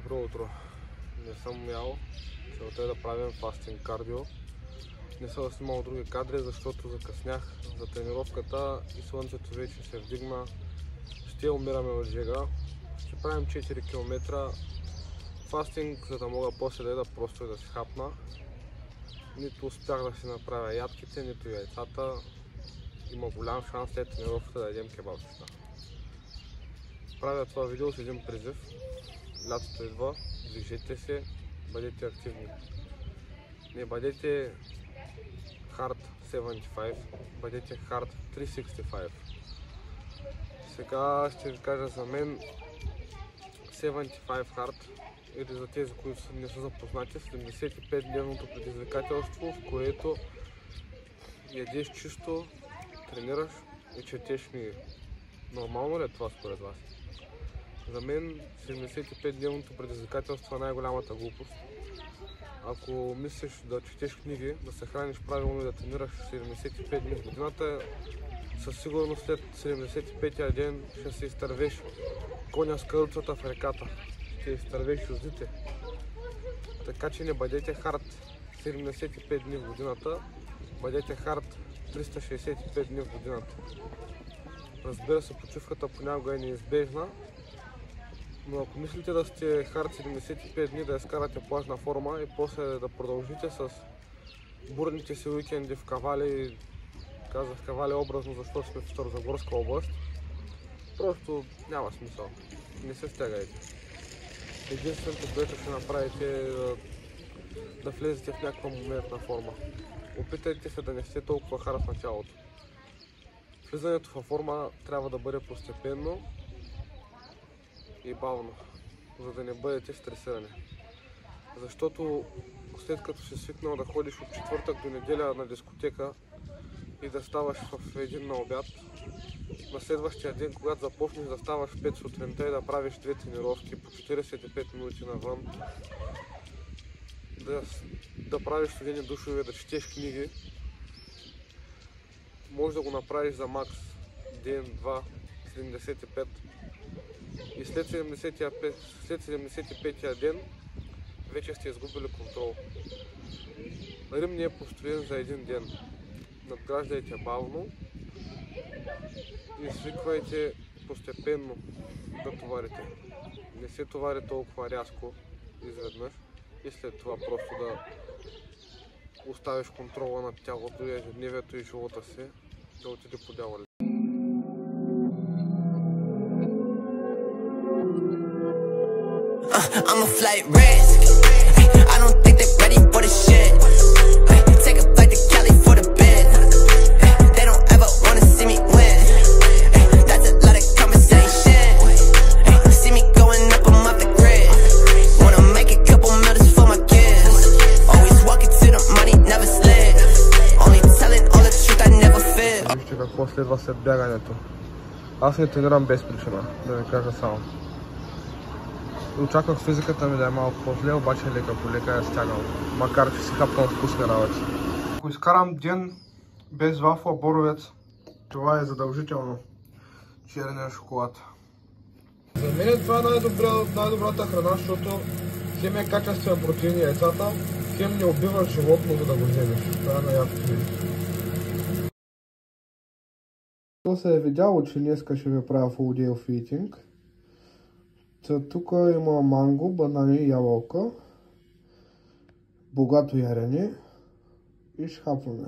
Добро утро. Не съм ял. Целта е да правим фастинг кардио. Не съм снимал други кадри, защото закъснях за тренировката и слънцето вече се вдигна. Ще умираме от жега. Ще правим 4 км фастинг, за да мога после да еда просто и да си хапна. Нито успях да си направя ядките, нито яйцата. Има голям шанс след тренировката да ядем кебабчета. Правя това видео с един призив. Лятото идва, движете се, бъдете активни. Не бъдете Hard 75, бъдете Hard 365. Сега ще ви кажа за мен 75 Hard, или за тези, които не са запознати, 75-дневното предизвикателство, в което ядеш чисто, тренираш и четеш книги. Нормално ли е това според вас? За мен 75-дневното предизвикателство е най-голямата глупост. Ако мислиш да четеш книги, да се храниш правилно и да тренираш 75 дни в годината, със сигурност след 75-я ден ще се изтървеш коня с кълцата в реката. Ще изтървеш юздите. Така че не бъдете хард 75 дни в годината, бъдете хард 365 дни в годината. Разбира се, почивката понякога е неизбежна, но ако мислите да сте хард 75 дни, да изкарате плажна форма и после да продължите с бурните си уикенди в Кавали, казах Кавали образно, защото сме в Старозагорска област, просто няма смисъл. Не се стягайте. Единственото, което ще направите е да влезете в някаква моментна форма. Опитайте се да не сте толкова хард в началото. Влизането във форма трябва да бъде постепенно и бавно, за да не бъдете стресирани. Защото след като си свикнал да ходиш от четвъртък до неделя на дискотека и да ставаш в 1 на обяд, на следващия ден, когато започнеш да ставаш в 5 сутринта и да правиш 2 тренировки по 45 минути навън, да правиш студени душове, да четеш книги, може да го направиш за макс ден, 2, 75. И след 75-я ден вече сте изгубили контрол. Рим не е построен за един ден. Надграждайте бавно и свиквайте постепенно да товарите. Не се товари толкова рязко изведнъж и след това просто да оставиш контрола над тялото и ежедневието и живота си да отиде по дяволи. I'm a flight risk. I don't think they're ready for the shit. Take a flight to Cali for the bid. They don't ever wanna see me win. That's a lot of conversation. See me going up, I'm off the grid. Wanna make a couple millions for my kids. Always walking to the money, never slid. Only telling all the truth, I never fit. Вижте какво следва след бягането. Аз не тренирам без причина, да ви кажа само. Очаквах физиката ми да е малко по-зле, обаче лека по лека е стягал, макар че си хапвам вкусни работи. Ако изкарам ден без вафла боровец, това е задължително черния шоколад. За мен това е най-добрата храна, защото хем е качествен протеин и яйцата, хем не убиваш животно, за да го вземеш. Това е най-якото. То се е видяло, че днеска ще ви правя full day of eating. Тук има манго, банани и ябълка, богато ярене и ще хапваме.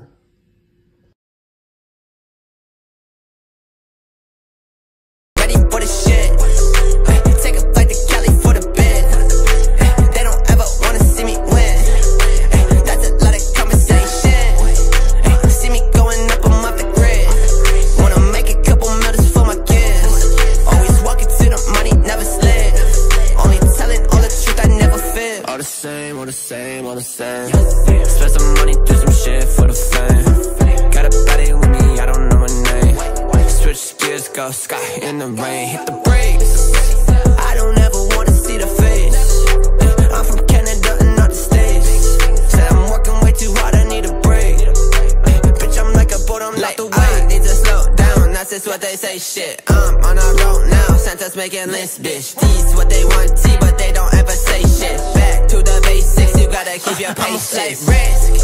All the same. Spend some money, do some shit for the fame. Got a body with me, I don't know her name. Switch gears, go sky in the rain. Hit the brakes. I don't ever wanna see the face. I'm from Canada and not the States. Said I'm working way too hard, I need a break. Bitch, I'm like a boat, I'm like the way. I need to slow down, that's just what they say. Shit, I'm on a road now. Santa Santa's making lists, bitch. D's what they want, T, but they don't ever say shit. Back to the basics, you gotta keep your patience. Risk,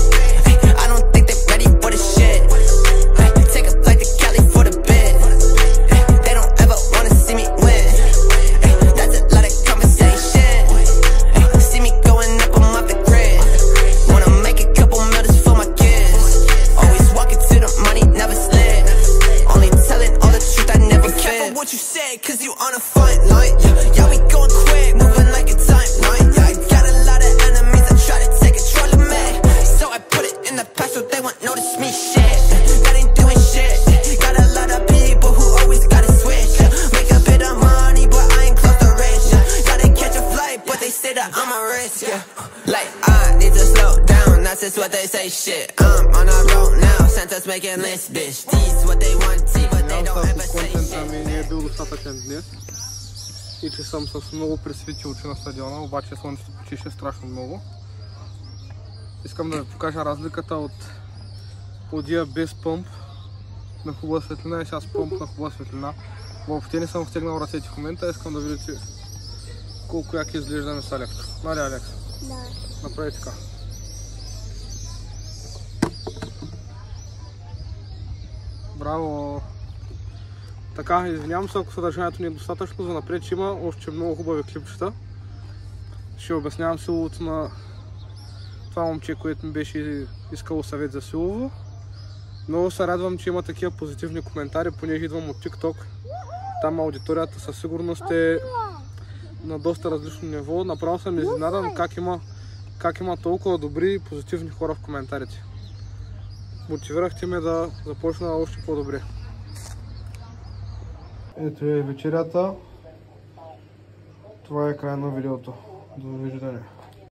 I don't think they're ready for the shit. Take a flight to Cali for the bid. They don't ever wanna see me win. That's a lot of conversation. See me going up, I'm off the grid. Wanna make a couple millions for my kids. Always walking to the money, never slid. Only telling all the truth, I never fit. Be careful what you say, cause you on a front line. Yeah, we going quick, moving like a timeline. Yeah, I got a lot of enemies that try to take control of me. So I put it in the past so they won't notice me. Shit, that ain't doing shit. Got a lot of people who always gotta switch. Make a bit of money, but I ain't close to rich. Gotta catch a flight, but they say that I'm a risk. Like I need to slow down, that's just what they say. Shit, I'm on a road now. Santa's making lists, bitch. These what they want, T, but they don't ever say Контентът ми не е бил достатъчен днес и че съм с много пресвети очи на стадиона, обаче слънцето почише страшно много. Искам да ви покажа разликата от подия без пъмп на хубава светлина и сега с пъмп на хубава светлина. Въобще не съм втегнал ръцете в момента, искам да видите колко яки изглеждаме с Алекс. Нали, Алекс? Да. Направи така. Браво! Така, извинявам се, ако съдържанието не е достатъчно, за напред ще има още много хубави клипчета. Ще обяснявам силовото на това момче, което ми беше искало съвет за силово. Много се радвам, че има такива позитивни коментари, понеже идвам от TikTok. Там аудиторията със сигурност е на доста различно ниво. Направо съм изненадан как има толкова добри и позитивни хора в коментарите. Мотивирахте ме да започна още по-добре. Ето е вечерята. Това е край на видеото. Довиждане.